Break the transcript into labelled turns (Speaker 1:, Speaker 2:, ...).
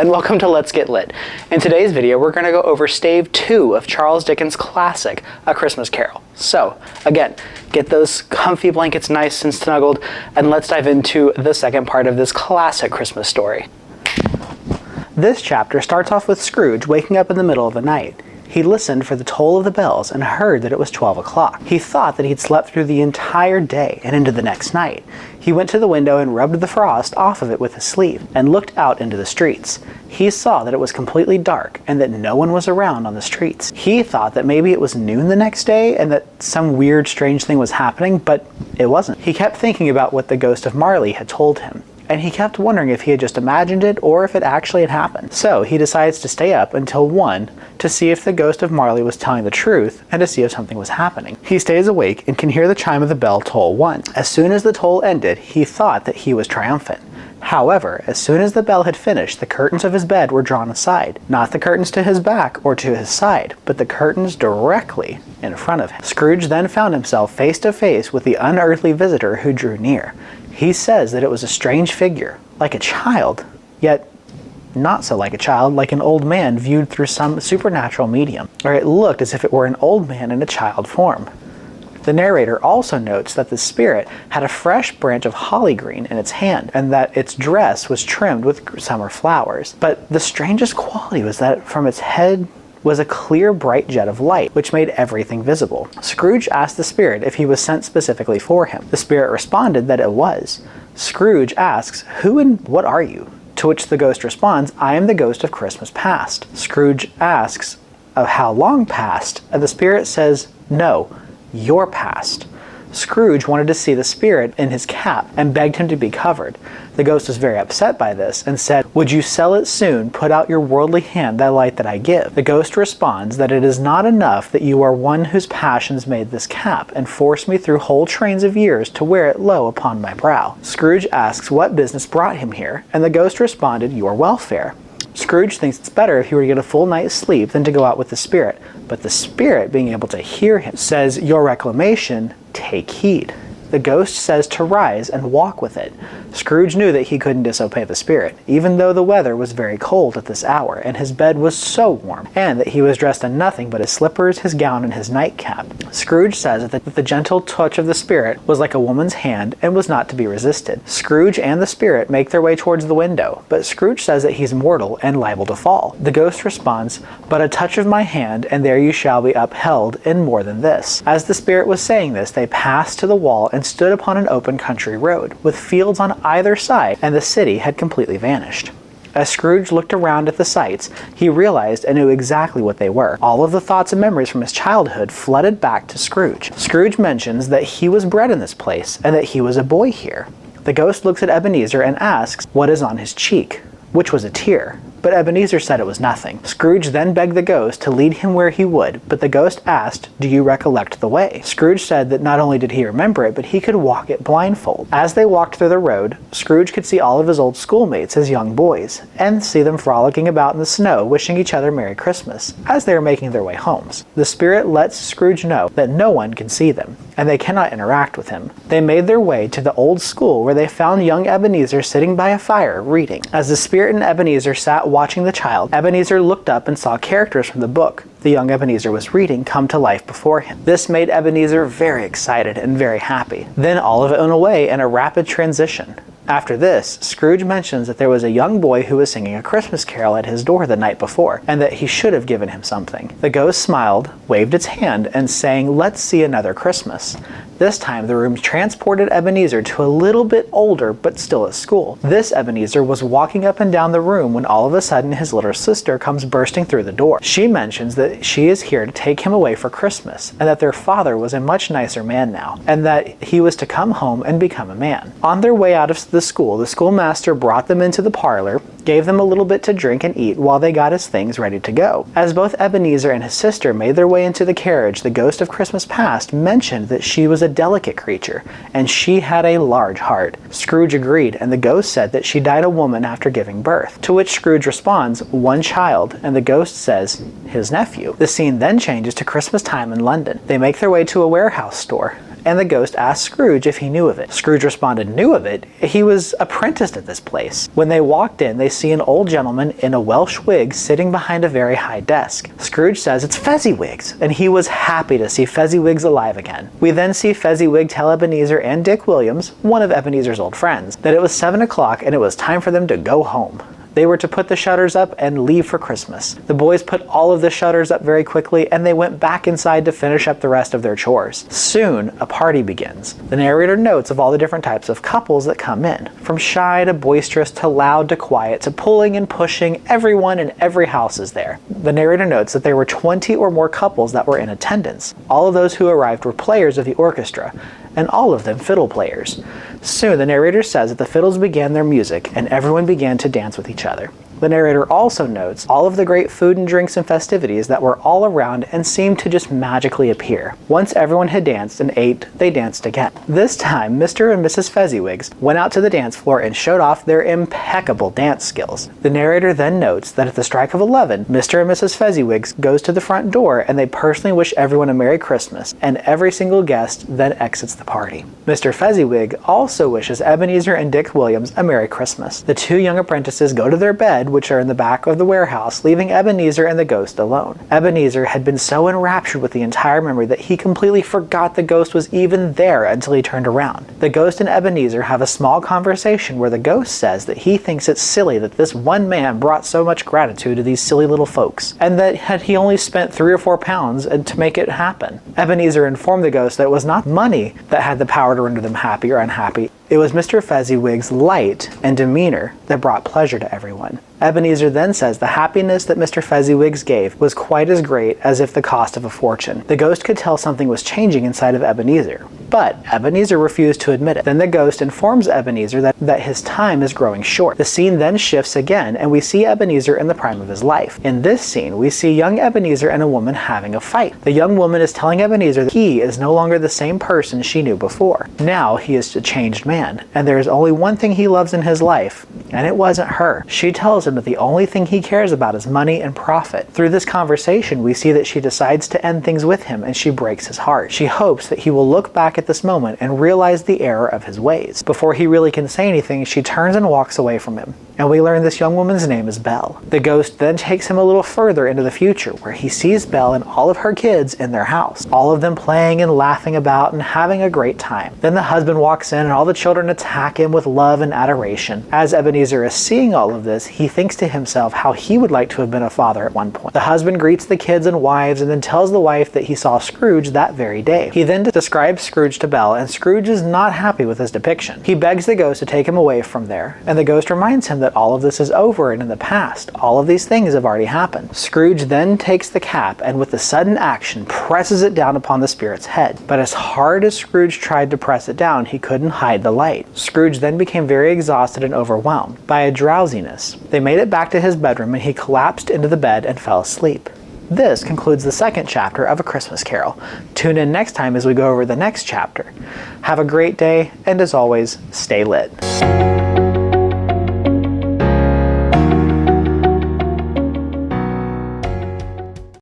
Speaker 1: and welcome to Let's Get Lit. In today's video, we're going to go over stave 2 of Charles Dickens' classic, A Christmas Carol. So, again, get those comfy blankets nice and snuggled, and let's dive into the second part of this classic Christmas story. This chapter starts off with Scrooge waking up in the middle of the night. He listened for the toll of the bells and heard that it was 12 o'clock. He thought that he'd slept through the entire day and into the next night. He went to the window and rubbed the frost off of it with his sleeve and looked out into the streets. He saw that it was completely dark and that no one was around on the streets. He thought that maybe it was noon the next day and that some weird, strange thing was happening, but it wasn't. He kept thinking about what the ghost of Marley had told him, and he kept wondering if he had just imagined it or if it actually had happened. So he decides to stay up until 1 to see if the ghost of Marley was telling the truth and to see if something was happening. He stays awake and can hear the chime of the bell toll 1. As soon as the toll ended, he thought that he was triumphant. However, as soon as the bell had finished, the curtains of his bed were drawn aside. Not the curtains to his back or to his side, but the curtains directly in front of him. Scrooge then found himself face to face with the unearthly visitor who drew near. He says that it was a strange figure, like a child, yet not so like a child, like an old man viewed through some supernatural medium, or it looked as if it were an old man in a child form. The narrator also notes that the spirit had a fresh branch of holly green in its hand, and that its dress was trimmed with summer flowers. But the strangest quality was that from its head was a clear, bright jet of light, which made everything visible. Scrooge asked the spirit if he was sent specifically for him. The spirit responded that it was. Scrooge asks, "Who and what are you?" To which the ghost responds, "I am the ghost of Christmas past." Scrooge asks, "Of how long past?" And the spirit says, "No, your past." Scrooge wanted to see the spirit in his cap and begged him to be covered. The ghost was very upset by this and said, "Would you sell it soon? Put out your worldly hand, that light that I give." The ghost responds that it is not enough that you are one whose passions made this cap and forced me through whole trains of years to wear it low upon my brow. Scrooge asks what business brought him here, and the ghost responded, "Your welfare." Scrooge thinks it's better if he were to get a full night's sleep than to go out with the spirit, but the spirit, being able to hear him, says, "Your reclamation, take heed." The ghost says to rise and walk with it. Scrooge knew that he couldn't disobey the spirit, even though the weather was very cold at this hour, and his bed was so warm, and that he was dressed in nothing but his slippers, his gown, and his nightcap. Scrooge says that the gentle touch of the spirit was like a woman's hand and was not to be resisted. Scrooge and the spirit make their way towards the window, but Scrooge says that he's mortal and liable to fall. The ghost responds, "But a touch of my hand, and there you shall be upheld, and more than this." As the spirit was saying this, they passed to the wall and stood upon an open country road, with fields on either side, and the city had completely vanished. As Scrooge looked around at the sights, he realized and knew exactly what they were. All of the thoughts and memories from his childhood flooded back to Scrooge. Scrooge mentions that he was bred in this place, and that he was a boy here. The ghost looks at Ebenezer and asks what is on his cheek, which was a tear. But Ebenezer said it was nothing. Scrooge then begged the ghost to lead him where he would, but the ghost asked, "Do you recollect the way?" Scrooge said that not only did he remember it, but he could walk it blindfold. As they walked through the road, Scrooge could see all of his old schoolmates as young boys, and see them frolicking about in the snow, wishing each other Merry Christmas, as they were making their way homes. The spirit lets Scrooge know that no one can see them, and they cannot interact with him. They made their way to the old school, where they found young Ebenezer sitting by a fire, reading. As the spirit and Ebenezer sat watching the child, Ebenezer looked up and saw characters from the book the young Ebenezer was reading come to life before him. This made Ebenezer very excited and very happy. Then all of it went away in a rapid transition. After this, Scrooge mentions that there was a young boy who was singing a Christmas carol at his door the night before, and that he should have given him something. The ghost smiled, waved its hand, and sang, "Let's see another Christmas." This time the room transported Ebenezer to a little bit older, but still at school. This Ebenezer was walking up and down the room when all of a sudden his little sister comes bursting through the door. She mentions that she is here to take him away for Christmas, and that their father was a much nicer man now, and that he was to come home and become a man. On their way out of the schoolmaster brought them into the parlor, gave them a little bit to drink and eat while they got his things ready to go. As both Ebenezer and his sister made their way into the carriage, the ghost of Christmas past mentioned that she was a delicate creature, and she had a large heart. Scrooge agreed, and the ghost said that she died a woman after giving birth. To which Scrooge responds, "One child," and the ghost says, "His nephew." The scene then changes to Christmas time in London. They make their way to a warehouse store, and the ghost asked Scrooge if he knew of it. Scrooge responded, knew of it? He was apprenticed at this place. When they walked in, they see an old gentleman in a Welsh wig sitting behind a very high desk. Scrooge says it's Fezziwigs, and he was happy to see Fezziwigs alive again. We then see Fezziwig tell Ebenezer and Dick Williams, one of Ebenezer's old friends, that it was 7 o'clock and it was time for them to go home. They were to put the shutters up and leave for Christmas. The boys put all of the shutters up very quickly, and they went back inside to finish up the rest of their chores. Soon, a party begins. The narrator notes of all the different types of couples that come in, from shy to boisterous to loud to quiet to pulling and pushing. Everyone in every house is there. The narrator notes that there were 20 or more couples that were in attendance. All of those who arrived were players of the orchestra, and all of them fiddle players. Soon, the narrator says that the fiddles began their music, and everyone began to dance with each other. The narrator also notes all of the great food and drinks and festivities that were all around and seemed to just magically appear. Once everyone had danced and ate, they danced again. This time, Mr. and Mrs. Fezziwigs went out to the dance floor and showed off their impeccable dance skills. The narrator then notes that at the strike of 11, Mr. and Mrs. Fezziwigs goes to the front door and they personally wish everyone a Merry Christmas, and every single guest then exits the party. Mr. Fezziwig also wishes Ebenezer and Dick Williams a Merry Christmas. The two young apprentices go to their bed, which are in the back of the warehouse, leaving Ebenezer and the ghost alone. Ebenezer had been so enraptured with the entire memory that he completely forgot the ghost was even there until he turned around. The ghost and Ebenezer have a small conversation where the ghost says that he thinks it's silly that this one man brought so much gratitude to these silly little folks, and that had he only spent 3 or 4 pounds to make it happen. Ebenezer informed the ghost that it was not money that had the power to render them happy or unhappy. It was Mr. Fezziwig's light and demeanor that brought pleasure to everyone. Ebenezer then says the happiness that Mr. Fezziwigs gave was quite as great as if the cost of a fortune. The ghost could tell something was changing inside of Ebenezer, but Ebenezer refused to admit it. Then the ghost informs Ebenezer that his time is growing short. The scene then shifts again, and we see Ebenezer in the prime of his life. In this scene, we see young Ebenezer and a woman having a fight. The young woman is telling Ebenezer that he is no longer the same person she knew before. Now he is a changed man, and there is only one thing he loves in his life, and it wasn't her. She tells him that the only thing he cares about is money and profit. Through this conversation, we see that she decides to end things with him, and she breaks his heart. She hopes that he will look back at this moment and realize the error of his ways. Before he really can say anything, she turns and walks away from him, and we learn this young woman's name is Belle. The ghost then takes him a little further into the future, where he sees Belle and all of her kids in their house, all of them playing and laughing about and having a great time. Then the husband walks in and all the children attack him with love and adoration. As Ebenezer is seeing all of this, he thinks to himself how he would like to have been a father at one point. The husband greets the kids and wives and then tells the wife that he saw Scrooge that very day. He then describes Scrooge to Belle, and Scrooge is not happy with his depiction. He begs the ghost to take him away from there, and the ghost reminds him that all of this is over and in the past. All of these things have already happened. Scrooge then takes the cap and with a sudden action presses it down upon the spirit's head. But as hard as Scrooge tried to press it down, he couldn't hide the light. Scrooge then became very exhausted and overwhelmed by a drowsiness. They made it back to his bedroom and he collapsed into the bed and fell asleep. This concludes the second chapter of A Christmas Carol. Tune in next time as we go over the next chapter. Have a great day, and as always, stay lit.